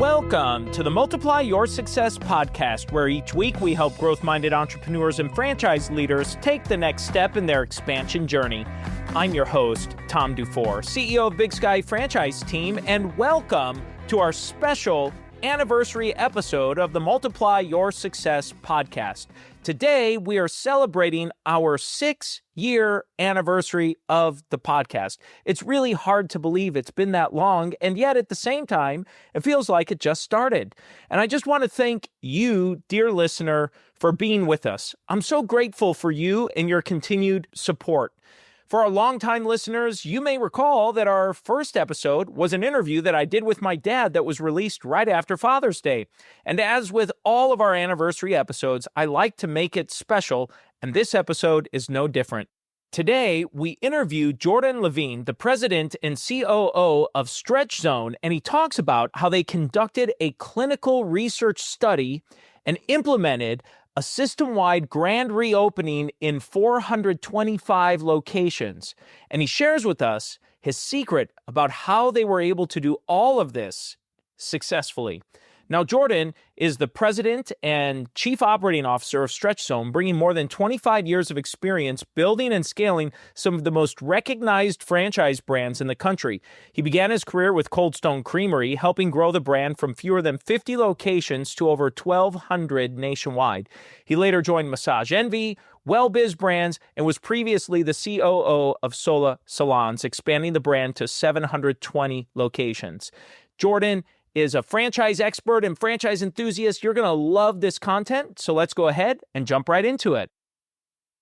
Welcome to the Multiply Your Success podcast, where each week we help growth-minded entrepreneurs and franchise leaders take the next step in their expansion journey. I'm your host, Tom Dufour, CEO of Big Sky Franchise Team, and welcome to our special anniversary episode of the Multiply Your Success podcast. Today, we are celebrating our 6-year anniversary of the podcast. It's really hard to believe it's been that long, and yet at the same time, it feels like it just started. And I just want to thank you, dear listener, for being with us. I'm so grateful for you and your continued support. For our longtime listeners, you may recall that our first episode was an interview that I did with my dad that was released right after Father's Day. And as with all of our anniversary episodes, I like to make it special, and this episode is no different. Today, we interview Jordan Levine, the president and COO of Stretch Zone, and he talks about how they conducted a clinical research study and implemented a system-wide grand reopening in 425 locations. And he shares with us his secret about how they were able to do all of this successfully. Now, Jordan is the president and chief operating officer of Stretch Zone, bringing more than 25 years of experience building and scaling some of the most recognized franchise brands in the country. He began his career with Cold Stone Creamery, helping grow the brand from fewer than 50 locations to over 1,200 nationwide. He later joined Massage Envy, WellBiz Brands, and was previously the COO of Sola Salons, expanding the brand to 720 locations. Jordan is a franchise expert and franchise enthusiast. You're going to love this content, so let's go ahead and jump right into it.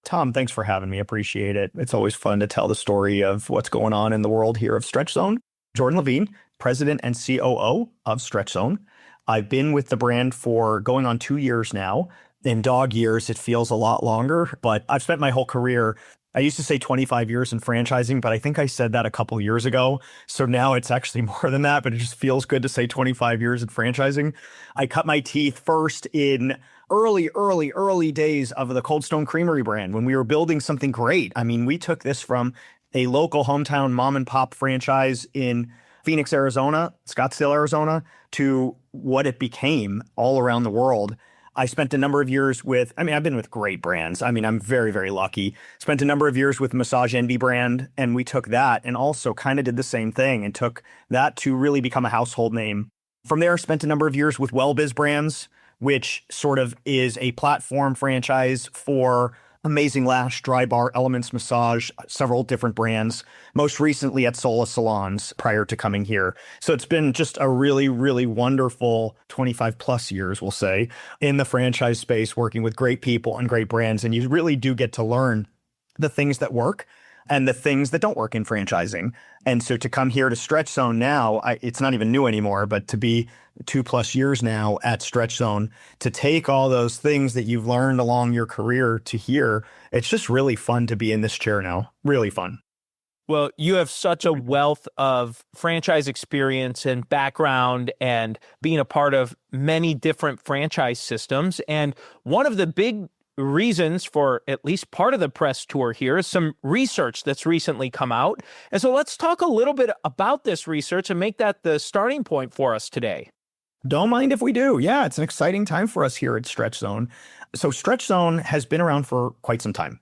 Tom, thanks for having me. Appreciate it. It's always fun to tell the story of what's going on in the world here of Stretch Zone. Jordan Levine, president and COO of Stretch Zone. I've been with the brand for going on 2 years now. In dog years, it feels a lot longer, but I've spent my whole career. I used to say 25 years in franchising, but I think I said that a couple years ago. So now it's actually more than that, but it just feels good to say 25 years in franchising. I cut my teeth first in early days of the Cold Stone Creamery brand when we were building something great. I mean, we took this from a local hometown mom and pop franchise in Phoenix, Arizona, Scottsdale, Arizona, to what it became all around the world. I spent a number of years with, I've been with great brands. I'm very, very lucky. Spent a number of years with Massage Envy brand, and we took that and also kind of did the same thing and took that to really become a household name. From there, spent a number of years with WellBiz Brands, which sort of is a platform franchise for Amazing Lash, Dry Bar, Elements Massage, several different brands, most recently at Sola Salons prior to coming here. So it's been just a really, really wonderful 25 plus years, we'll say, in the franchise space, working with great people and great brands. And you really do get to learn the things that work and the things that don't work in franchising. And so to come here to Stretch Zone now, it's not even new anymore, but to be 2+ years now at Stretch Zone, to take all those things that you've learned along your career to here, it's just really fun to be in this chair now. Really fun. Well, you have such a wealth of franchise experience and background and being a part of many different franchise systems. And one of the big reasons for at least part of the press tour here is some research that's recently come out. And so let's talk a little bit about this research and make that the starting point for us today. Don't mind if we do. Yeah, it's an exciting time for us here at Stretch Zone. So Stretch Zone has been around for quite some time.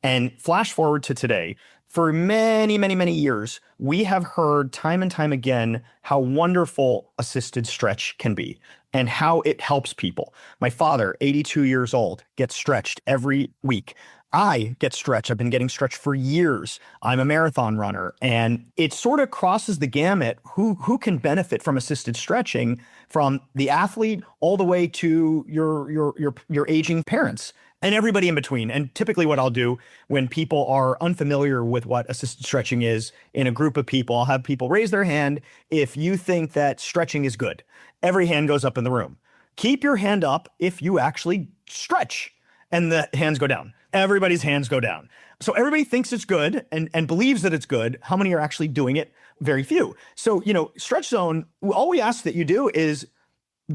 And flash forward to today, for many, many, many years, we have heard time and time again how wonderful assisted stretch can be and how it helps people. My father, 82 years old, gets stretched every week. I get stretched. I've been getting stretched for years. I'm a marathon runner, and it sort of crosses the gamut who can benefit from assisted stretching, from the athlete all the way to your aging parents and everybody in between. And typically what I'll do when people are unfamiliar with what assisted stretching is in a group of people, I'll have people raise their hand if you think that stretching is good. Every hand goes up in the room. Keep your hand up if you actually stretch, and the hands go down. Everybody's hands go down. So everybody thinks it's good and believes that it's good. How many are actually doing it? Very few. So, Stretch Zone, all we ask that you do is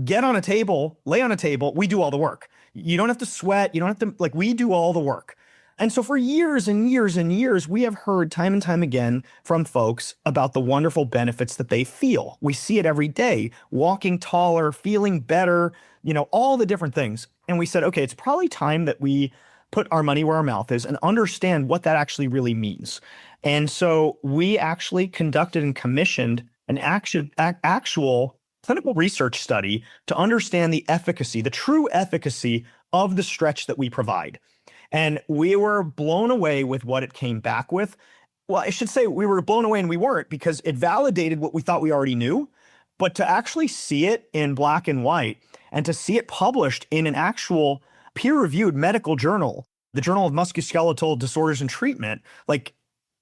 get on a table, lay on a table. We do all the work. You don't have to sweat. You don't have to, we do all the work. And so for years and years and years, we have heard time and time again from folks about the wonderful benefits that they feel. We see it every day, walking taller, feeling better, all the different things. And we said, okay, it's probably time that we put our money where our mouth is and understand what that actually really means. And so we actually conducted and commissioned an actual clinical research study to understand the efficacy, the true efficacy of the stretch that we provide. And we were blown away with what it came back with. Well, I should say we were blown away and we weren't, because it validated what we thought we already knew. But to actually see it in black and white and to see it published in an actual peer-reviewed medical journal, the Journal of Musculoskeletal Disorders and Treatment, like,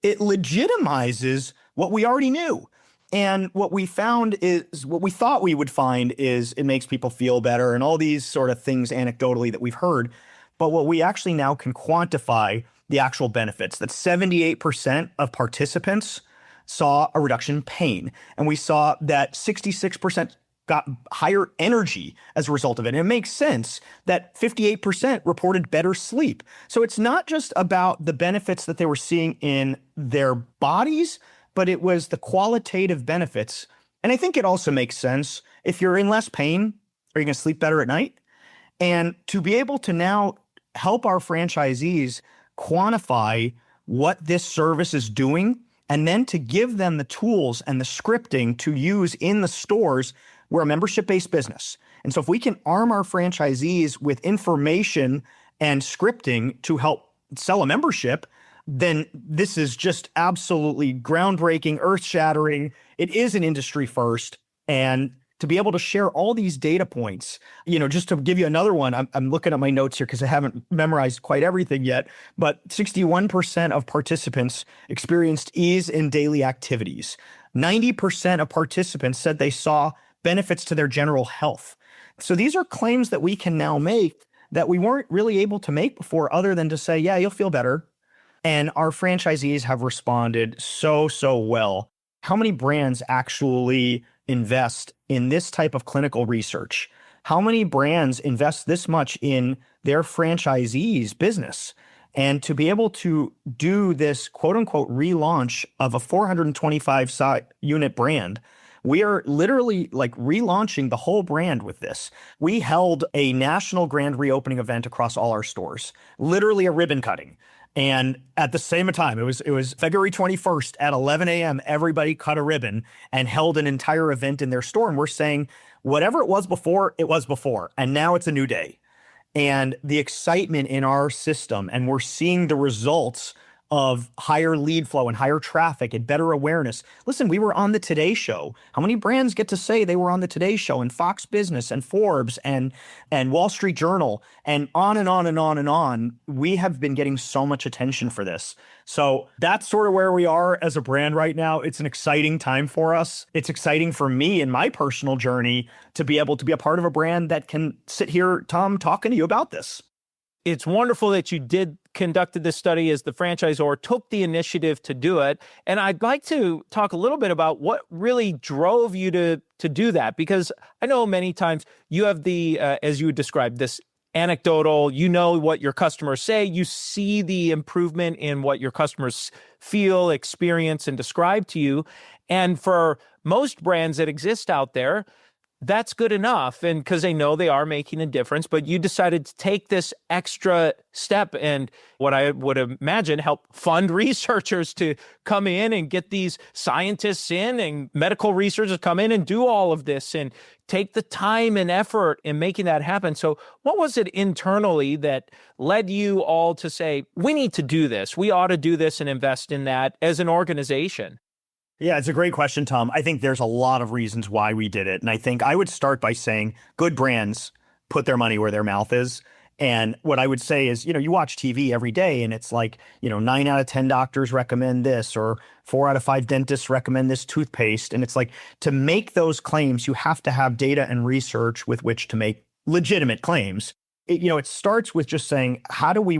it legitimizes what we already knew. And what we found is, what we thought we would find is, it makes people feel better and all these sort of things anecdotally that we've heard. But what we actually now can quantify the actual benefits, that 78% of participants saw a reduction in pain. And we saw that 66% got higher energy as a result of it. And it makes sense that 58% reported better sleep. So it's not just about the benefits that they were seeing in their bodies, but it was the qualitative benefits. And I think it also makes sense, if you're in less pain, are you going to sleep better at night? And to be able to now help our franchisees quantify what this service is doing, and then to give them the tools and the scripting to use in the stores. We're a membership-based business. And so if we can arm our franchisees with information and scripting to help sell a membership, then this is just absolutely groundbreaking, earth-shattering. It is an industry first. And to be able to share all these data points, just to give you another one, I'm looking at my notes here because I haven't memorized quite everything yet, but 61% of participants experienced ease in daily activities. 90% of participants said they saw benefits to their general health. So these are claims that we can now make that we weren't really able to make before, other than to say, yeah, you'll feel better. And our franchisees have responded so well. How many brands actually invest in this type of clinical research? How many brands invest this much in their franchisees' business? And to be able to do this quote unquote relaunch of a 425 unit brand, we are literally like relaunching the whole brand with this. We held a national grand reopening event across all our stores, literally a ribbon cutting. And at the same time, it was February 21st at 11 a.m., everybody cut a ribbon and held an entire event in their store. And we're saying, whatever it was before, and now it's a new day. And the excitement in our system, and we're seeing the results of higher lead flow and higher traffic and better awareness. Listen, we were on the Today Show. How many brands get to say they were on the Today Show and Fox Business and Forbes and Wall Street Journal and on and on and on and on? We have been getting so much attention for this. So that's sort of where we are as a brand right now. It's an exciting time for us. It's exciting for me in my personal journey to be able to be a part of a brand that can sit here, Tom, talking to you about this. It's wonderful that you conducted this study as the franchisor, took the initiative to do it. And I'd like to talk a little bit about what really drove you to do that, because I know many times you have as you described, this anecdotal, what your customers say, you see the improvement in what your customers feel, experience, and describe to you. And for most brands that exist out there, that's good enough, and because they know they are making a difference. But you decided to take this extra step and, what I would imagine, help fund researchers to come in and get these scientists in and medical researchers come in and do all of this and take the time and effort in making that happen. So what was it internally that led you all to say, we need to do this, we ought to do this and invest in that as an organization? Yeah, it's a great question, Tom. I think there's a lot of reasons why we did it. And I think I would start by saying good brands put their money where their mouth is. And what I would say is, you watch TV every day and it's like, 9 out of 10 doctors recommend this, or 4 out of 5 dentists recommend this toothpaste. And it's like, to make those claims, you have to have data and research with which to make legitimate claims. It starts with just saying, how do we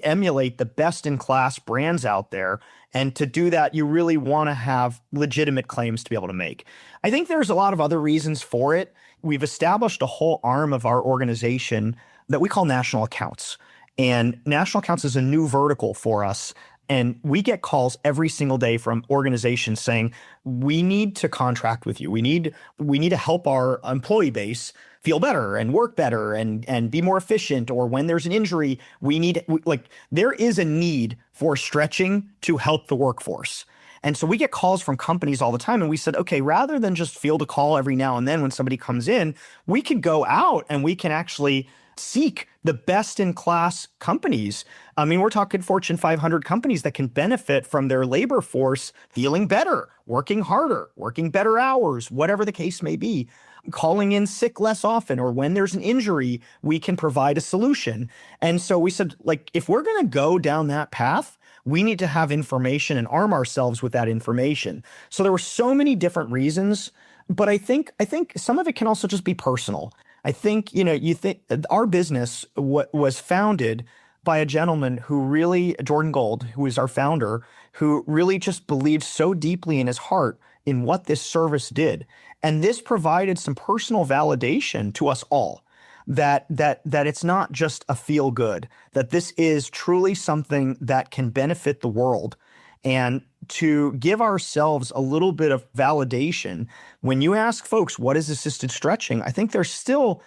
emulate the best in class brands out there? And to do that, you really want to have legitimate claims to be able to make. I think there's a lot of other reasons for it. We've established a whole arm of our organization that we call national accounts. And national accounts is a new vertical for us. And we get calls every single day from organizations saying, we need to contract with you. We need to help our employee base feel better and work better and be more efficient. Or when there's an injury, there is a need for stretching to help the workforce. And so we get calls from companies all the time. And we said, okay, rather than just field a call every now and then when somebody comes in, we could go out and we can actually seek the best in class companies. I mean, we're talking Fortune 500 companies that can benefit from their labor force feeling better, working harder, working better hours, whatever the case may be, calling in sick less often, or when there's an injury, we can provide a solution. And so we said, like, if we're going to go down that path, we need to have information and arm ourselves with that information. So there were so many different reasons, but I think some of it can also just be personal. I think, you think our business was founded by a gentleman who really, Jordan Gold, who is our founder, who really just believed so deeply in his heart in what this service did. And this provided some personal validation to us all that it's not just a feel good, that this is truly something that can benefit the world. And to give ourselves a little bit of validation, when you ask folks, what is assisted stretching? I think we're still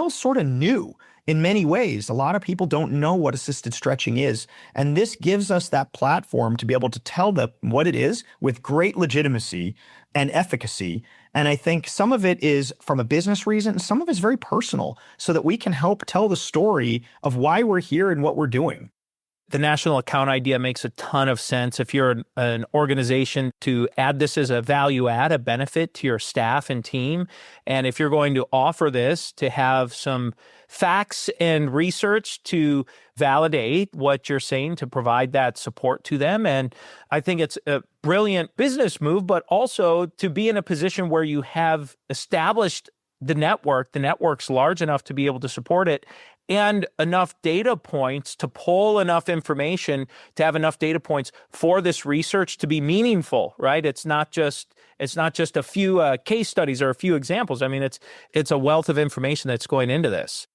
sort of new in many ways. A lot of people don't know what assisted stretching is. And this gives us that platform to be able to tell them what it is with great legitimacy and efficacy. And I think some of it is from a business reason, some of it is very personal, so that we can help tell the story of why we're here and what we're doing. The national account idea makes a ton of sense. If you're an organization, to add this as a value add, a benefit to your staff and team. And if you're going to offer this, to have some facts and research to validate what you're saying, to provide that support to them. And I think it's a brilliant business move, but also to be in a position where you have established the network's large enough to be able to support it, and enough data points to pull enough information, to have enough data points for this research to be meaningful, right? It's not just a few case studies or a few examples. I mean, it's a wealth of information that's going into this.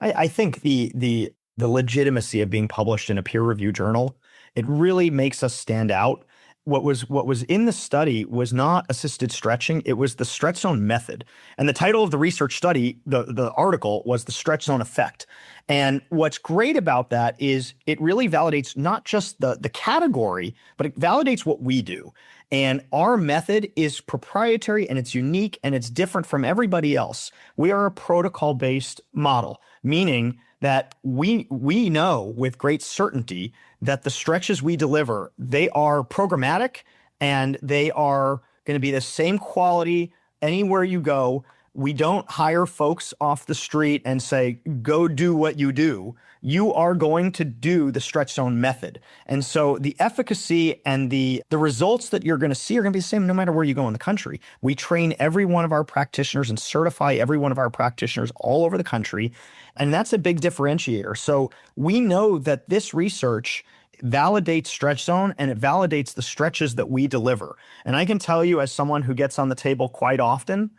I think the legitimacy of being published in a peer-reviewed journal, it really makes us stand out. What was in the study was not assisted stretching, it was the stretch zone method. And the title of the research study, the article, was the stretch zone effect. And what's great about that is it really validates not just the category, but it validates what we do. And our method is proprietary and it's unique and it's different from everybody else. We are a protocol-based model, meaning that we know with great certainty that the stretches we deliver, they are programmatic and they are going to be the same quality anywhere you go. We don't hire folks off the street and say, go do what you do. You are going to do the stretch zone method. And so the efficacy and the results that you're going to see are going to be the same no matter where you go in the country. We train every one of our practitioners and certify every one of our practitioners all over the country. And that's a big differentiator. So we know that this research validates stretch zone and it validates the stretches that we deliver. And I can tell you, as someone who gets on the table quite often,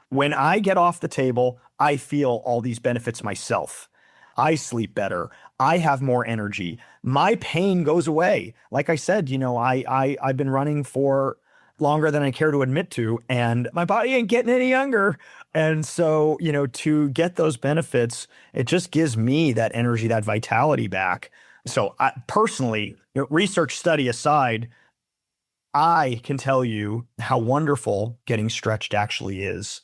when I get off the table, I feel all these benefits myself. I sleep better. I have more energy. My pain goes away. Like I said, I've been running for longer than I care to admit to, and my body ain't getting any younger. And so, to get those benefits, it just gives me that energy, that vitality back. So I, personally, research study aside, I can tell you how wonderful getting stretched actually is.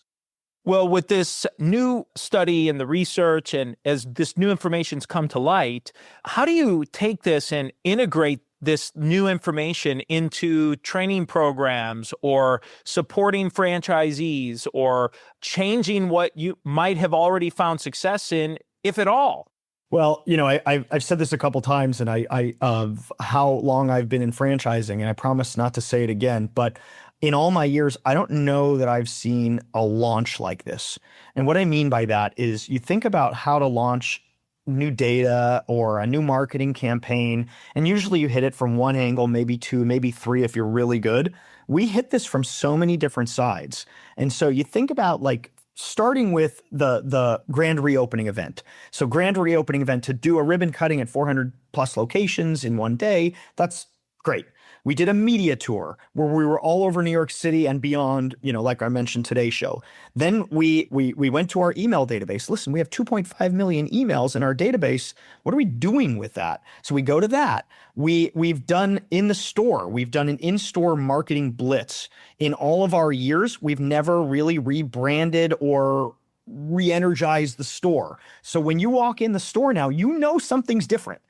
Well, with this new study and the research, and as this new information's come to light, how do you take this and integrate this new information into training programs or supporting franchisees or changing what you might have already found success in, if at all? Well, I've said this a couple times, and I of how long I've been in franchising, and I promise not to say it again, but in all my years, I don't know that I've seen a launch like this. And what I mean by that is you think about how to launch new data or a new marketing campaign, and usually you hit it from one angle, maybe two, maybe three if you're really good. We hit this from so many different sides. And so you think about like starting with the grand reopening event. So grand reopening event, to do a ribbon cutting at 400 plus locations in one day, that's great. We did a media tour where we were all over New York City and beyond, like I mentioned today's show. Then we went to our email database. Listen, we have 2.5 million emails in our database. What are we doing with that? So we go to that. We've done in the store, we've done an in-store marketing blitz. In all of our years, we've never really rebranded or re-energized the store. So when you walk in the store now, something's different.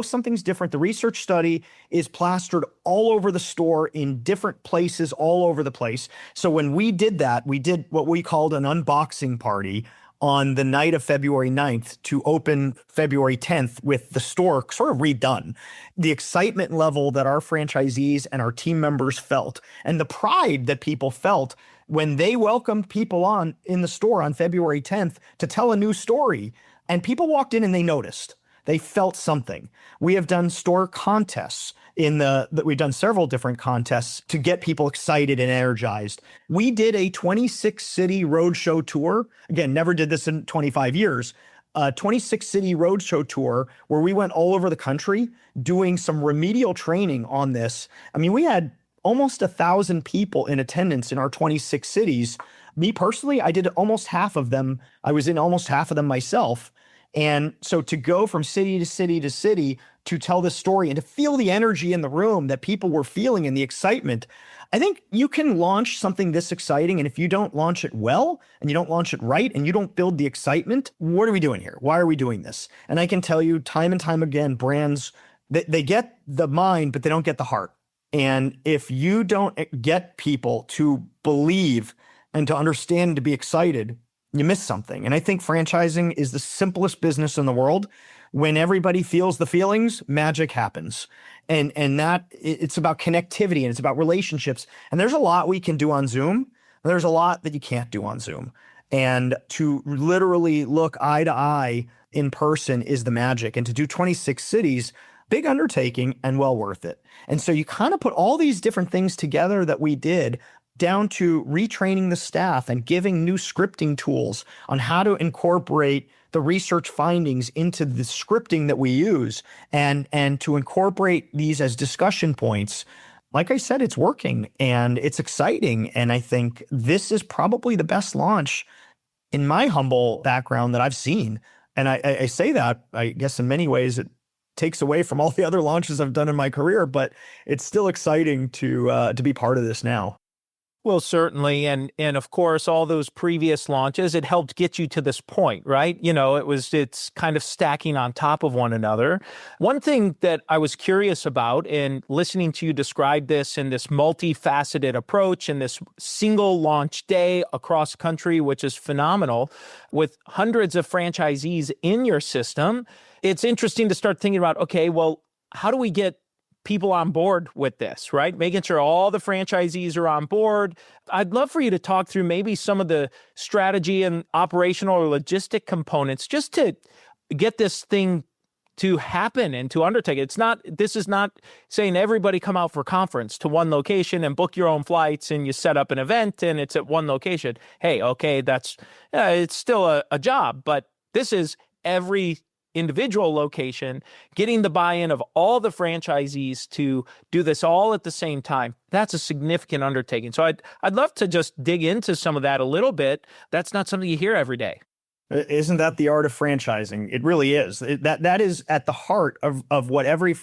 Something's different. The research study is plastered all over the store in different places all over the place. So when we did that, we did what we called an unboxing party on the night of February 9th to open February 10th with the store sort of redone. The excitement level that our franchisees and our team members felt, and the pride that people felt when they welcomed people on in the store on February 10th to tell a new story, and people walked in and they noticed. They felt something. We have done store contests we've done several different contests to get people excited and energized. We did a 26 city roadshow tour. Again, never did this in 25 years. A 26 city roadshow tour where we went all over the country doing some remedial training on this. I mean, we had almost 1,000 people in attendance in our 26 cities. Me personally, I did almost half of them. I was in almost half of them myself. And so to go from city to city to city to tell this story and to feel the energy in the room that people were feeling and the excitement, I think you can launch something this exciting. And if you don't launch it well and you don't launch it right and you don't build the excitement, what are we doing here? Why are we doing this? And I can tell you time and time again, brands, they get the mind, but they don't get the heart. And if you don't get people to believe and to understand, to be excited, you miss something. And I think franchising is the simplest business in the world. When everybody feels the feelings, magic happens. And that it's about connectivity and it's about relationships. And there's a lot we can do on Zoom. There's a lot that you can't do on Zoom. And to literally look eye to eye in person is the magic. And to do 26 cities, big undertaking and well worth it. And so you kind of put all these different things together that we did, down to retraining the staff and giving new scripting tools on how to incorporate the research findings into the scripting that we use and to incorporate these as discussion points. Like I said, it's working and it's exciting. And I think this is probably the best launch in my humble background that I've seen. And I say that, I guess in many ways, it takes away from all the other launches I've done in my career, but it's still exciting to be part of this now. Well, certainly. And of course, all those previous launches, it helped get you to this point, right? It's kind of stacking on top of one another. One thing that I was curious about in listening to you describe this in this multifaceted approach and this single launch day across country, which is phenomenal, with hundreds of franchisees in your system, it's interesting to start thinking about, okay, well, how do we get people on board with this, right? Making sure all the franchisees are on board. I'd love for you to talk through maybe some of the strategy and operational or logistic components just to get this thing to happen and to undertake it. This is not saying everybody come out for conference to one location and book your own flights and you set up an event and it's at one location. Hey, okay, it's still a job, but this is every individual location, getting the buy-in of all the franchisees to do this all at the same time. That's a significant undertaking. So I'd love to just dig into some of that a little bit. That's not something you hear every day. Isn't that the art of franchising? It really is. That is at the heart of what every good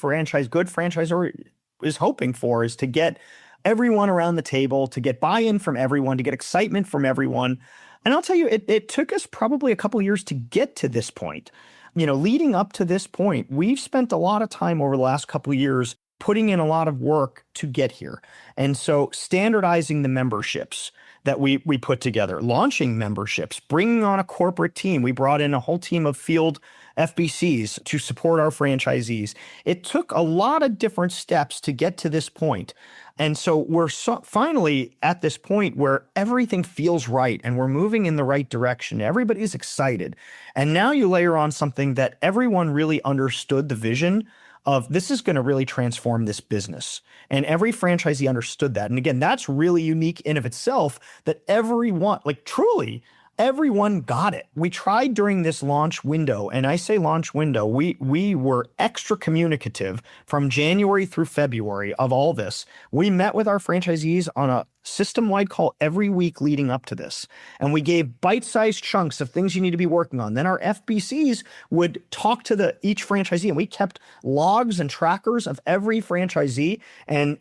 franchisor is hoping for, is to get everyone around the table, to get buy-in from everyone, to get excitement from everyone. And I'll tell you, it took us probably a couple of years to get to this point. Leading up to this point, we've spent a lot of time over the last couple of years putting in a lot of work to get here. And so standardizing the memberships that we put together, launching memberships, bringing on a corporate team. We brought in a whole team of field FBCs to support our franchisees. It took a lot of different steps to get to this point. And so we're finally at this point where everything feels right and we're moving in the right direction. Everybody's excited. And now you layer on something that everyone really understood the vision of. This is going to really transform this business. And every franchisee understood that. And again, that's really unique in of itself, that everyone, truly, everyone got it. We tried during this launch window, and I say launch window, we were extra communicative from January through February of all this. We met with our franchisees on a system-wide call every week leading up to this, and we gave bite-sized chunks of things you need to be working on. Then our FBCs would talk to each franchisee, and we kept logs and trackers of every franchisee and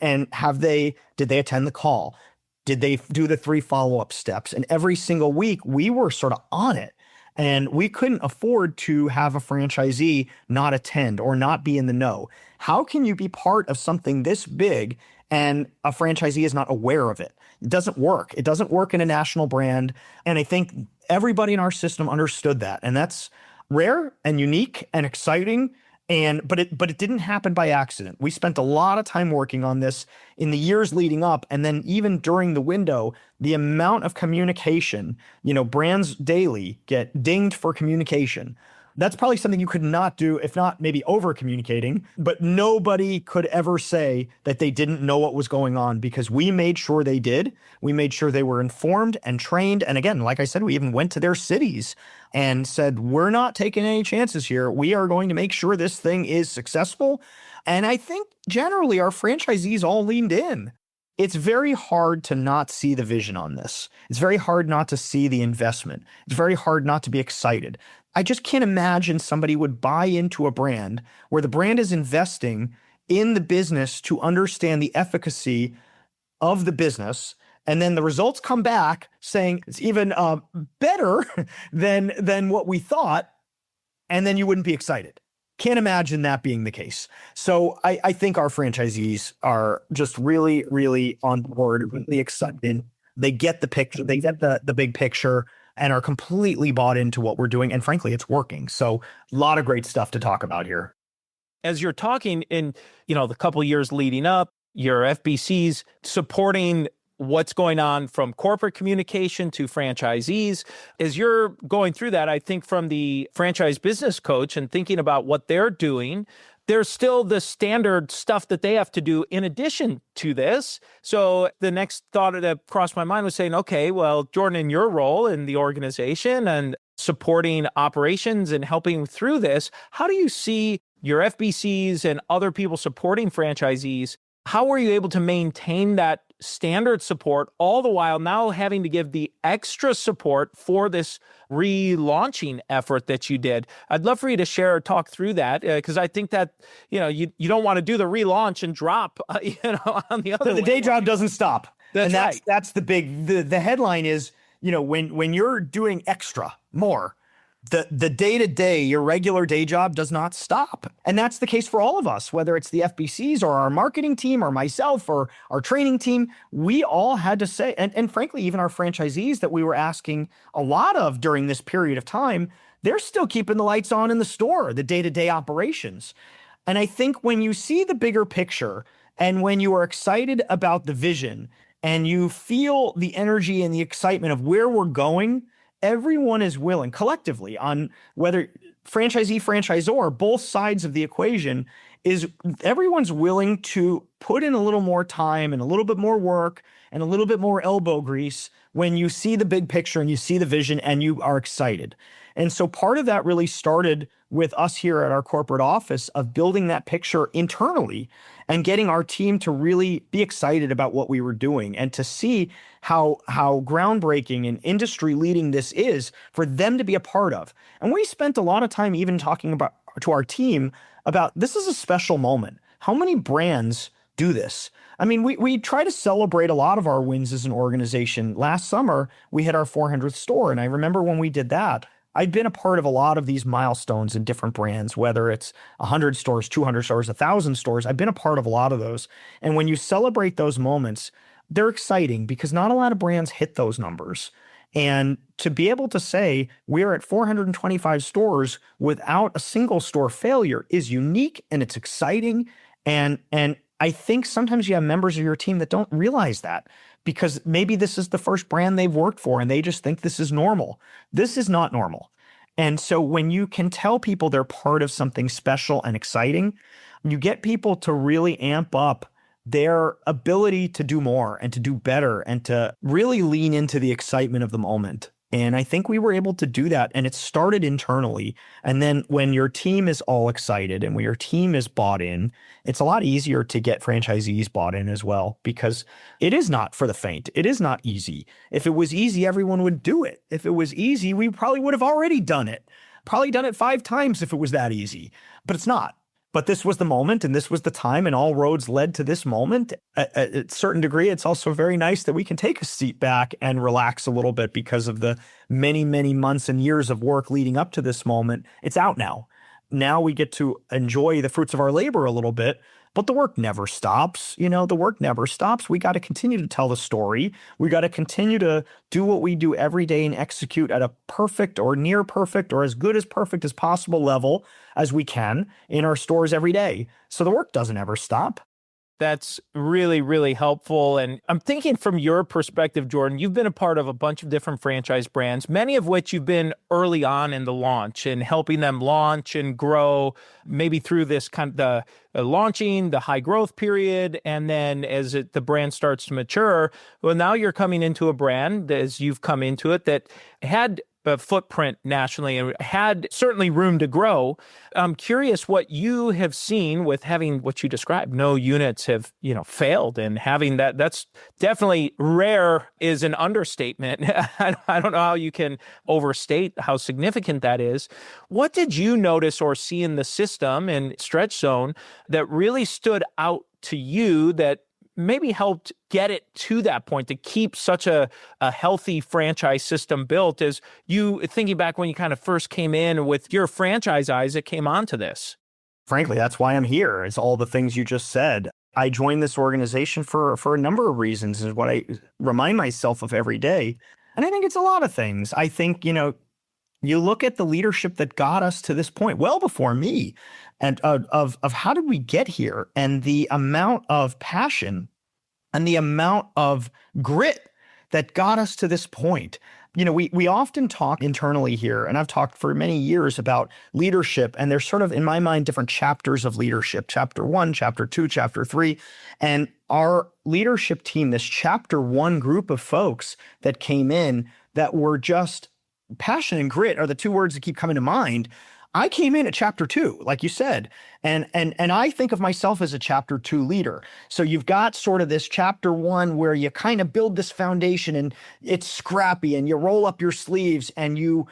did they attend the call? Did they do the 3 follow-up steps? And every single week, we were sort of on it. And we couldn't afford to have a franchisee not attend or not be in the know. How can you be part of something this big and a franchisee is not aware of it? It doesn't work. It doesn't work in a national brand. And I think everybody in our system understood that. And that's rare and unique and exciting. But it didn't happen by accident. We spent a lot of time working on this in the years leading up, and then even during the window, the amount of communication, brands daily get dinged for communication. That's probably something you could not do, if not maybe over communicating, but nobody could ever say that they didn't know what was going on because we made sure they did. We made sure they were informed and trained. And again, like I said, we even went to their cities and said, we're not taking any chances here. We are going to make sure this thing is successful. And I think generally our franchisees all leaned in. It's very hard to not see the vision on this. It's very hard not to see the investment. It's very hard not to be excited. I just can't imagine somebody would buy into a brand where the brand is investing in the business to understand the efficacy of the business, and then the results come back saying it's even better than what we thought, and then you wouldn't be excited. Can't imagine that being the case. So I think our franchisees are just really, really on board, really excited. They get the picture, they get the big picture, and are completely bought into what we're doing. And frankly, it's working. So a lot of great stuff to talk about here. As you're talking in, the couple of years leading up, your FBCs supporting what's going on from corporate communication to franchisees. As you're going through that, I think from the franchise business coach and thinking about what they're doing, there's still the standard stuff that they have to do in addition to this. So the next thought that crossed my mind was saying, okay, well, Jordan, in your role in the organization and supporting operations and helping through this, how do you see your FBCs and other people supporting franchisees? How were you able to maintain that standard support all the while now having to give the extra support for this relaunching effort that you did? I'd love for you to share or talk through that because I think that, you don't want to do the relaunch and drop, on the other. So the day job doesn't stop. That's right. That's the big, the headline is, when you're doing extra more, the day-to-day, your regular day job does not stop. And that's the case for all of us, whether it's the FBCs or our marketing team or myself or our training team. We all had to say, and frankly, even our franchisees that we were asking a lot of during this period of time, they're still keeping the lights on in the store, the day-to-day operations. And I think when you see the bigger picture and when you are excited about the vision and you feel the energy and the excitement of where we're going, everyone is willing collectively on whether franchisee, franchisor, both sides of the equation is everyone's willing to put in a little more time and a little bit more work and a little bit more elbow grease when you see the big picture and you see the vision and you are excited. And so part of that really started with us here at our corporate office of building that picture internally and getting our team to really be excited about what we were doing and to see how groundbreaking and industry leading this is for them to be a part of. And we spent a lot of time even talking about to our team about this is a special moment. How many brands do this? I mean, we try to celebrate a lot of our wins as an organization. Last summer, we hit our 400th store. And I remember when we did that, I'd been a part of a lot of these milestones in different brands, whether it's 100 stores, 200 stores, 1,000 stores. I've been a part of a lot of those. And when you celebrate those moments, they're exciting because not a lot of brands hit those numbers. And to be able to say we're at 425 stores without a single store failure is unique and it's exciting. And I think sometimes you have members of your team that don't realize that because maybe this is the first brand they've worked for and they just think this is normal. This is not normal. And so when you can tell people they're part of something special and exciting, you get people to really amp up their ability to do more and to do better and to really lean into the excitement of the moment. And I think we were able to do that. And it started internally. And then when your team is all excited and when your team is bought in, it's a lot easier to get franchisees bought in as well, because it is not for the faint. It is not easy. If it was easy, everyone would do it. If it was easy, we probably would have already done it. Probably done it 5 times if it was that easy, but it's not. But this was the moment and this was the time, and all roads led to this moment. At a certain degree, it's also very nice that we can take a seat back and relax a little bit because of the many, many months and years of work leading up to this moment. It's out now. Now we get to enjoy the fruits of our labor a little bit, but the work never stops. The work never stops. We got to continue to tell the story. We got to continue to do what we do every day and execute at a perfect or near perfect or as good as perfect as possible level as we can in our stores every day. So the work doesn't ever stop. That's really, really helpful. And I'm thinking from your perspective, Jordan, you've been a part of a bunch of different franchise brands, many of which you've been early on in the launch and helping them launch and grow, maybe through this kind of the launching, the high growth period. And then as the brand starts to mature, well, now you're coming into a brand, as you've come into it, that had a footprint nationally and had certainly room to grow. I'm curious what you have seen with having what you described. No units have, failed, and having that's definitely rare is an understatement. I don't know how you can overstate how significant that is. What did you notice or see in the system in Stretch Zone that really stood out to you that maybe helped get it to that point, to keep such a healthy franchise system built, as you thinking back when you kind of first came in with your franchise eyes that came onto this? Frankly, that's why I'm here, is all the things you just said. I joined this organization for a number of reasons, is what I remind myself of every day. And I think it's a lot of things. I think, you look at the leadership that got us to this point, well before me, and of how did we get here, and the amount of passion and the amount of grit that got us to this point. We often talk internally here, and I've talked for many years about leadership, and there's sort of, in my mind, different chapters of leadership, chapter 1, chapter 2, chapter 3. And our leadership team, this chapter 1 group of folks that came in that were just passion and grit are the 2 words that keep coming to mind. I came in at chapter 2, like you said, and I think of myself as a chapter 2 leader. So you've got sort of this chapter 1 where you kind of build this foundation, and it's scrappy, and you roll up your sleeves, and you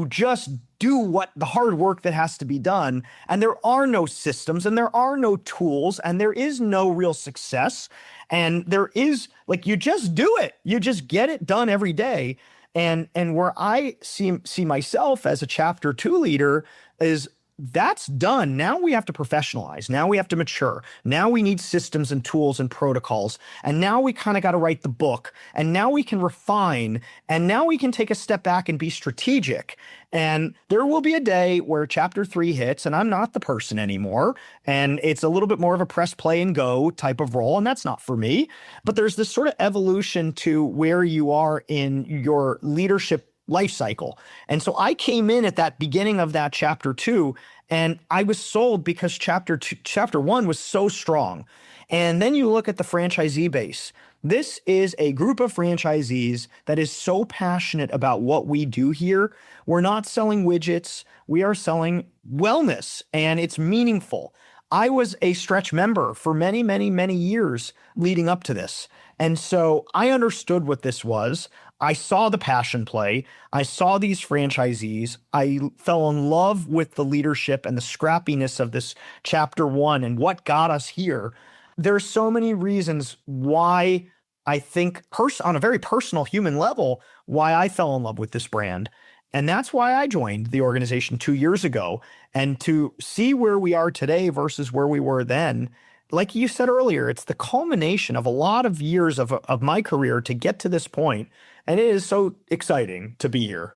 just do what the hard work that has to be done. And there are no systems, and there are no tools, and there is no real success. And there is, you just do it. You just get it done every day. And where I see myself as a chapter 2 leader is that's done. Now we have to professionalize. Now we have to mature. Now we need systems and tools and protocols. And now we kind of got to write the book. And now we can refine. And now we can take a step back and be strategic. And there will be a day where chapter 3 hits and I'm not the person anymore. And it's a little bit more of a press, play, and go type of role. And that's not for me. But there's this sort of evolution to where you are in your leadership life cycle. And so I came in at that beginning of that chapter 2, and I was sold because chapter 1 was so strong. And then you look at the franchisee base. This is a group of franchisees that is so passionate about what we do here. We're not selling widgets. We are selling wellness, and it's meaningful. I was a Stretch member for many, many, many years leading up to this. And so I understood what this was. I saw the passion play. I saw these franchisees. I fell in love with the leadership and the scrappiness of this chapter 1 and what got us here. There's so many reasons why I think on a very personal human level, why I fell in love with this brand. And that's why I joined the organization 2 years ago. And to see where we are today versus where we were then, like you said earlier, it's the culmination of a lot of years of my career to get to this point. And it is so exciting to be here.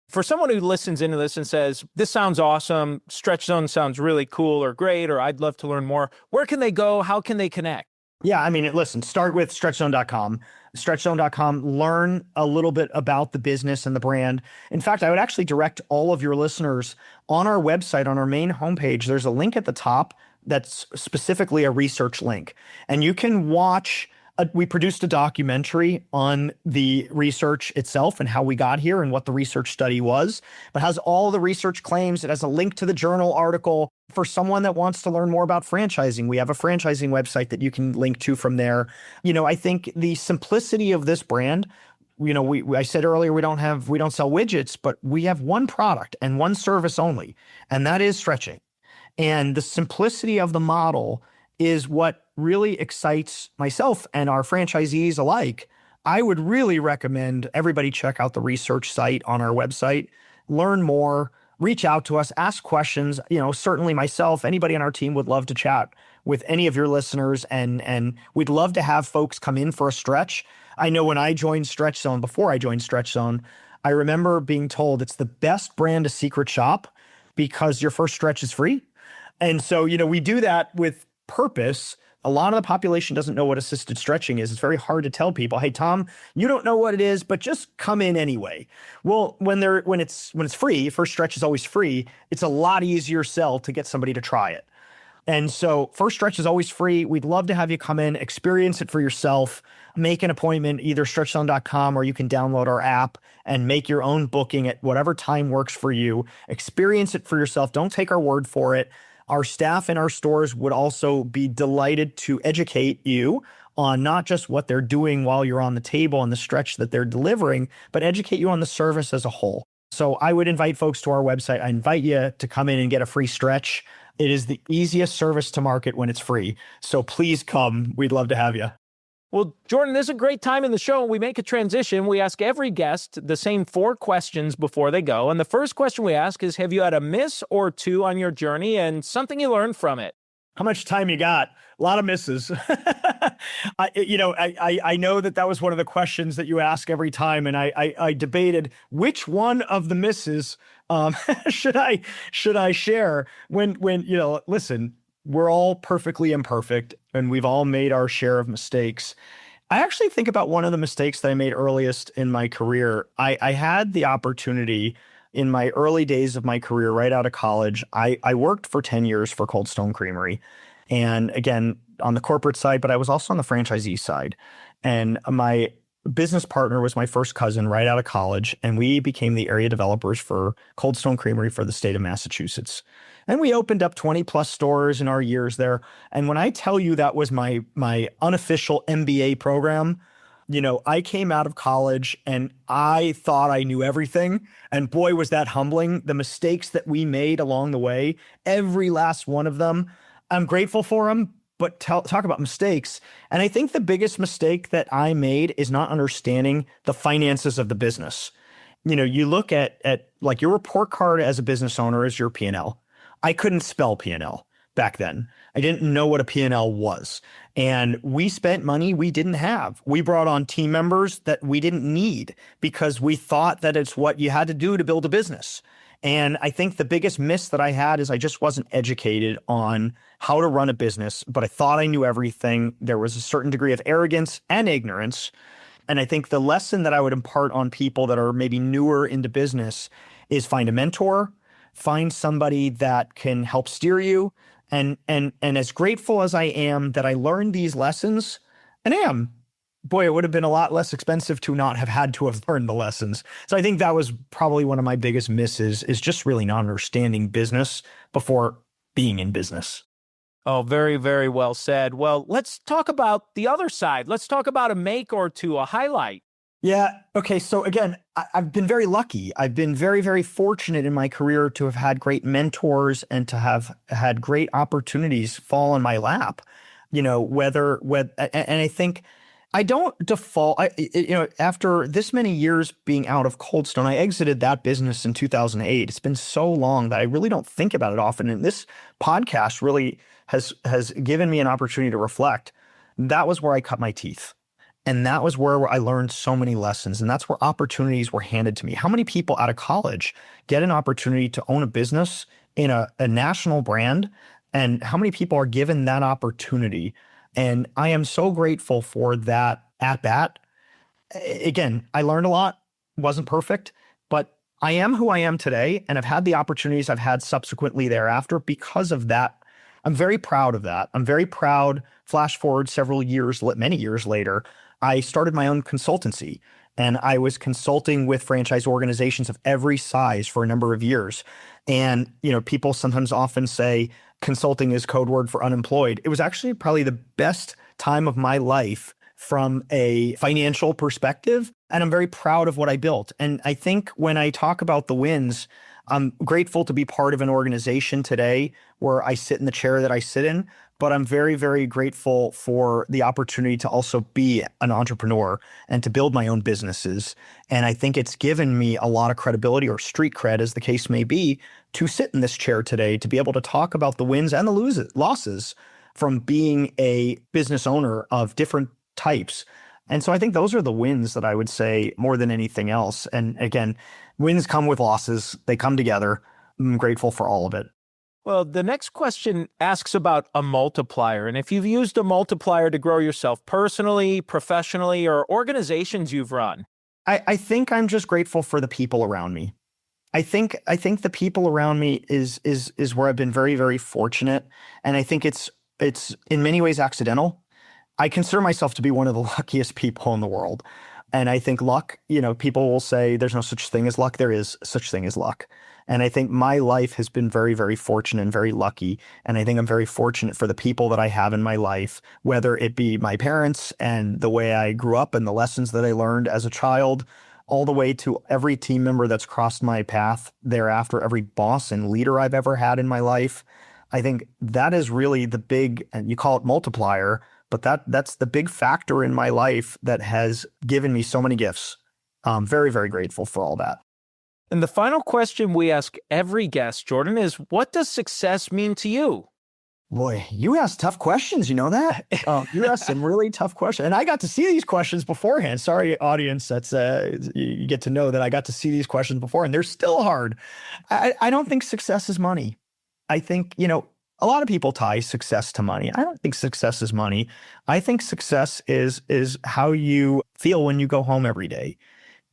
For someone who listens into this and says, this sounds awesome, Stretch Zone sounds really cool or great, or I'd love to learn more, where can they go? How can they connect? Yeah, I mean, listen, start with stretchzone.com. Stretchzone.com, learn a little bit about the business and the brand. In fact, I would actually direct all of your listeners on our website, on our main homepage. There's a link at the top that's specifically a research link. And you can watch we produced a documentary on the research itself and how we got here and what the research study was. It has all the research claims. It has a link to the journal article for someone that wants to learn more about franchising. We have a franchising website that you can link to from there. I think the simplicity of this brand, I said earlier, we don't sell widgets, but we have one product and one service only, and that is stretching. And the simplicity of the model is what really excites myself and our franchisees alike. I would really recommend everybody check out the research site on our website, learn more, reach out to us, ask questions. Certainly myself, anybody on our team would love to chat with any of your listeners, and we'd love to have folks come in for a stretch. I know when I joined Stretch Zone, before I joined Stretch Zone, I remember being told it's the best brand to secret shop because your first stretch is free. And so, we do that with purpose. A lot of the population doesn't know what assisted stretching is. It's very hard to tell people, hey, Tom, you don't know what it is, but just come in anyway. Well, when it's free, first stretch is always free. It's a lot easier sell to get somebody to try it. And so first stretch is always free. We'd love to have you come in, experience it for yourself, make an appointment, either stretchzone.com, or you can download our app and make your own booking at whatever time works for you. Experience it for yourself. Don't take our word for it. Our staff in our stores would also be delighted to educate you on not just what they're doing while you're on the table and the stretch that they're delivering, but educate you on the service as a whole. So I would invite folks to our website. I invite you to come in and get a free stretch. It is the easiest service to market when it's free. So please come. We'd love to have you. Well, Jordan, this is a great time in the show. We make a transition. We ask every guest the same 4 questions before they go. And the first question we ask is, have you had a miss or 2 on your journey and something you learned from it? How much time you got? A lot of misses. I know that was one of the questions that you ask every time. And I debated which one of the misses should I share when listen, we're all perfectly imperfect and we've all made our share of mistakes. I actually think about one of the mistakes that I made earliest in my career. I had the opportunity in my early days of my career, right out of college. I worked for 10 years for Cold Stone Creamery. And again, on the corporate side, but I was also on the franchisee side. And my business partner was my first cousin right out of college. And we became the area developers for Cold Stone Creamery for the state of Massachusetts. And we opened up 20 plus stores in our years there. And when I tell you that was my unofficial MBA program, I came out of college and I thought I knew everything. And boy, was that humbling. The mistakes that we made along the way, every last one of them, I'm grateful for them, but talk about mistakes. And I think the biggest mistake that I made is not understanding the finances of the business. You look at like your report card as a business owner is your P&L. I couldn't spell P&L back then. I didn't know what a P&L was. And we spent money we didn't have. We brought on team members that we didn't need because we thought that it's what you had to do to build a business. And I think the biggest miss that I had is I just wasn't educated on how to run a business, but I thought I knew everything. There was a certain degree of arrogance and ignorance. And I think the lesson that I would impart on people that are maybe newer into business is find a mentor, find somebody that can help steer you. And as grateful as I am that I learned these lessons, and boy, it would have been a lot less expensive to not have had to have learned the lessons. So I think that was probably one of my biggest misses, is just really not understanding business before being in business. Oh, very, very well said. Well, let's talk about the other side. Let's talk about a make or 2, a highlight. Yeah. Okay. So again, I've been very lucky. I've been very, very fortunate in my career to have had great mentors and to have had great opportunities fall in my lap, and I think I don't default, after this many years being out of Cold Stone, I exited that business in 2008. It's been so long that I really don't think about it often. And this podcast really has given me an opportunity to reflect. That was where I cut my teeth. And that was where I learned so many lessons. And that's where opportunities were handed to me. How many people out of college get an opportunity to own a business in a national brand? And how many people are given that opportunity? And I am so grateful for that at bat. Again, I learned a lot, wasn't perfect, but I am who I am today. And I've had the opportunities I've had subsequently thereafter because of that I'm very proud of that. I'm very proud. Flash forward several years, many years later, I started my own consultancy, and I was consulting with franchise organizations of every size for a number of years. And, people sometimes often say consulting is code word for unemployed. It was actually probably the best time of my life from a financial perspective. And I'm very proud of what I built. And I think when I talk about the wins, I'm grateful to be part of an organization today where I sit in the chair that I sit in, but I'm very, very grateful for the opportunity to also be an entrepreneur and to build my own businesses. And I think it's given me a lot of credibility, or street cred as the case may be, to sit in this chair today, to be able to talk about the wins and the losses from being a business owner of different types. And so I think those are the wins that I would say more than anything else. And again, wins come with losses. They come together. I'm grateful for all of it. Well, the next question asks about a multiplier. And if you've used a multiplier to grow yourself personally, professionally, or organizations you've run. I think I'm just grateful for the people around me. I think the people around me is where I've been very, very fortunate. And I think it's in many ways accidental. I consider myself to be one of the luckiest people in the world. And I think luck, people will say there's no such thing as luck. There is such thing as luck. And I think my life has been very, very fortunate and very lucky. And I think I'm very fortunate for the people that I have in my life, whether it be my parents and the way I grew up and the lessons that I learned as a child, all the way to every team member that's crossed my path thereafter, every boss and leader I've ever had in my life. I think that is really the big, and you call it multiplier, but that's the big factor in my life that has given me so many gifts. I'm very, very grateful for all that. And the final question we ask every guest, Jordan, is what does success mean to you? Boy, you asked tough questions, you know that? You asked some really tough questions. And I got to see these questions beforehand. Sorry, audience, that's you get to know that I got to see these questions before, and they're still hard. I don't think success is money. I think, a lot of people tie success to money. I don't think success is money. I think success is how you feel when you go home every day.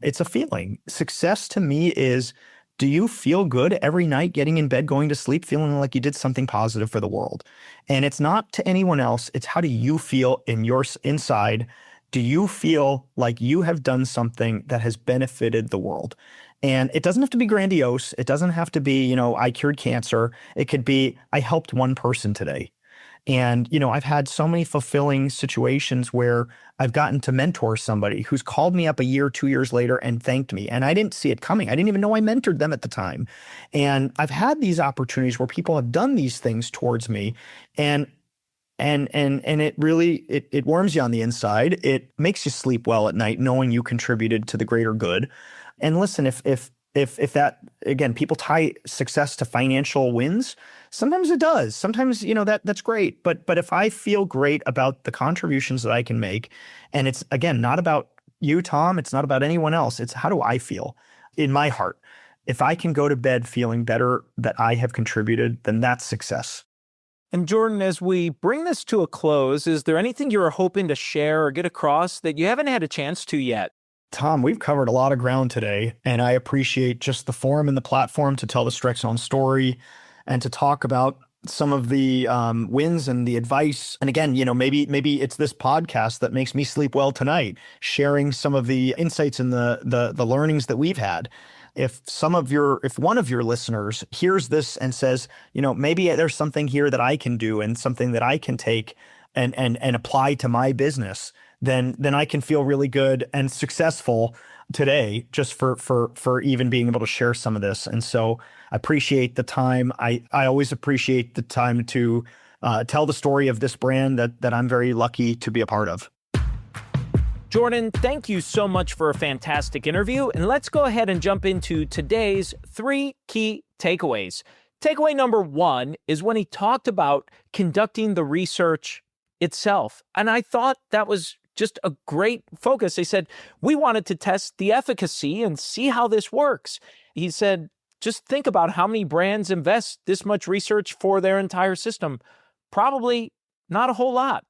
It's a feeling. Success to me is, do you feel good every night getting in bed, going to sleep, feeling like you did something positive for the world? And it's not to anyone else. It's how do you feel in your inside? Do you feel like you have done something that has benefited the world? And it doesn't have to be grandiose. It doesn't have to be, I cured cancer. It could be, I helped one person today. And, I've had so many fulfilling situations where I've gotten to mentor somebody who's called me up a year, 2 years later and thanked me. And I didn't see it coming. I didn't even know I mentored them at the time. And I've had these opportunities where people have done these things towards me. And it really, it warms you on the inside. It makes you sleep well at night, knowing you contributed to the greater good. And listen, if that, again, people tie success to financial wins, sometimes it does. Sometimes, that's great. But if I feel great about the contributions that I can make, and it's, again, not about you, Tom, it's not about anyone else. It's how do I feel in my heart? If I can go to bed feeling better that I have contributed, then that's success. And Jordan, as we bring this to a close, is there anything you're hoping to share or get across that you haven't had a chance to yet? Tom, we've covered a lot of ground today, and I appreciate just the forum and the platform to tell the Stretch Zone story and to talk about some of the wins and the advice. And again, maybe it's this podcast that makes me sleep well tonight, sharing some of the insights and the learnings that we've had. If one of your listeners hears this and says, maybe there's something here that I can do and something that I can take and apply to my business, then I can feel really good and successful today just for even being able to share some of this. And so I appreciate the time. I always appreciate the time to tell the story of this brand that I'm very lucky to be a part of. Jordan, thank you so much for a fantastic interview. And let's go ahead and jump into today's 3 key takeaways. Takeaway number 1 is when he talked about conducting the research itself. And I thought that was just a great focus. They said, we wanted to test the efficacy and see how this works. He said, just think about how many brands invest this much research for their entire system. Probably not a whole lot.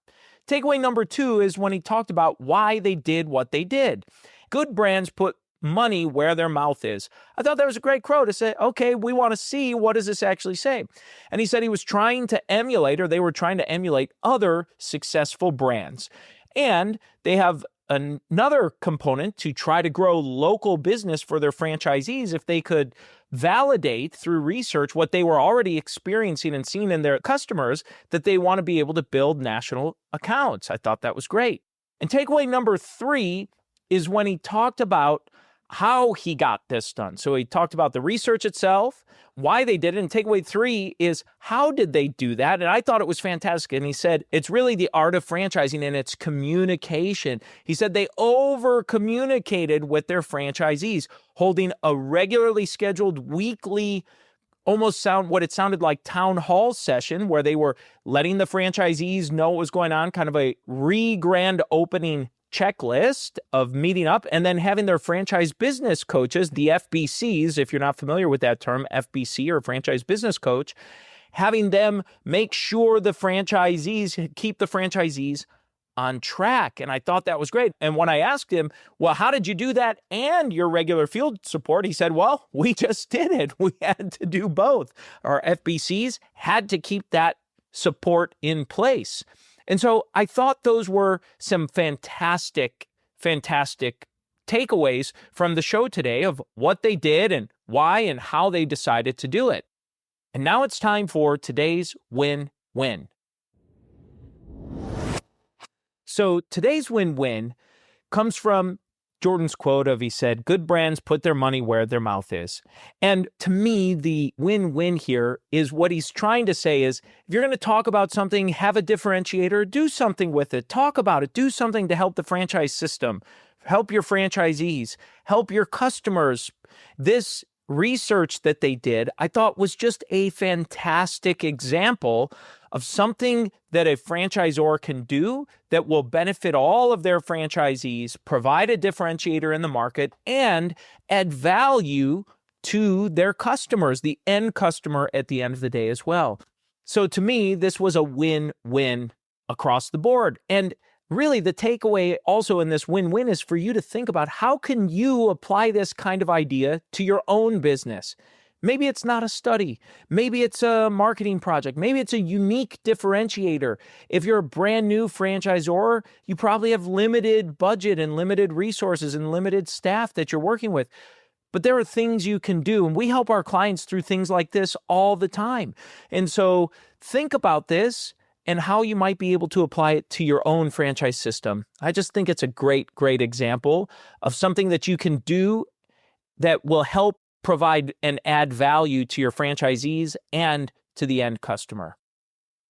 Takeaway number 2 is when he talked about why they did what they did. Good brands put money where their mouth is. I thought that was a great quote. I said, okay, we want to see, what does this actually say? And he said he was trying to emulate, or they were trying to emulate other successful brands. And they have another component to try to grow local business for their franchisees if they could validate through research what they were already experiencing and seeing in their customers, that they want to be able to build national accounts. I thought that was great. And takeaway number 3 is when he talked about how he got this done. So he talked about the research itself, why they did it, and takeaway 3 is how did they do that? And I thought it was fantastic. And he said, it's really the art of franchising and it's communication. He said they over-communicated with their franchisees, holding a regularly scheduled weekly, almost what it sounded like town hall session, where they were letting the franchisees know what was going on, kind of a grand opening checklist of meeting up, and then having their franchise business coaches, the FBCs, if you're not familiar with that term, FBC or franchise business coach, having them make sure the franchisees keep the franchisees on track. And I thought that was great. And when I asked him, well, how did you do that and your regular field support? He said, well, we just did it. We had to do both. Our FBCs had to keep that support in place. And so I thought those were some fantastic takeaways from the show today of what they did and why and how they decided to do it. And now it's time for today's win-win. So today's win-win comes from Jordan's quote he said, good brands put their money where their mouth is. And to me, the win-win here is what he's trying to say is, if you're going to talk about something, have a differentiator, do something with it, talk about it, do something to help the franchise system, help your franchisees, help your customers. This research that they did, I thought was just a fantastic example of something that a franchisor can do that will benefit all of their franchisees, provide a differentiator in the market, and add value to their customers, the end customer at the end of the day as well. So to me, this was a win-win across the board. And really, the takeaway also in this win-win is for you to think about how can you apply this kind of idea to your own business. Maybe it's not a study. Maybe it's a marketing project. Maybe it's a unique differentiator. If you're a brand new franchisor, you probably have limited budget and limited resources and limited staff that you're working with. But there are things you can do, and we help our clients through things like this all the time. And so think about this and how you might be able to apply it to your own franchise system. I just think it's a great example of something that you can do that will help provide and add value to your franchisees and to the end customer.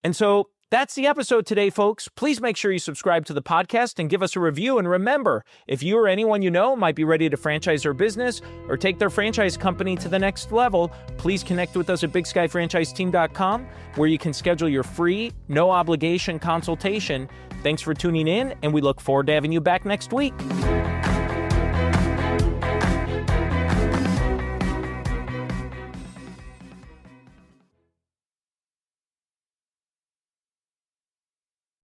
And so that's the episode today, folks. Please make sure you subscribe to the podcast and give us a review. And remember, if you or anyone you know might be ready to franchise their business or take their franchise company to the next level, please connect with us at BigSkyFranchiseTeam.com, where you can schedule your free, no obligation consultation. Thanks for tuning in, and we look forward to having you back next week.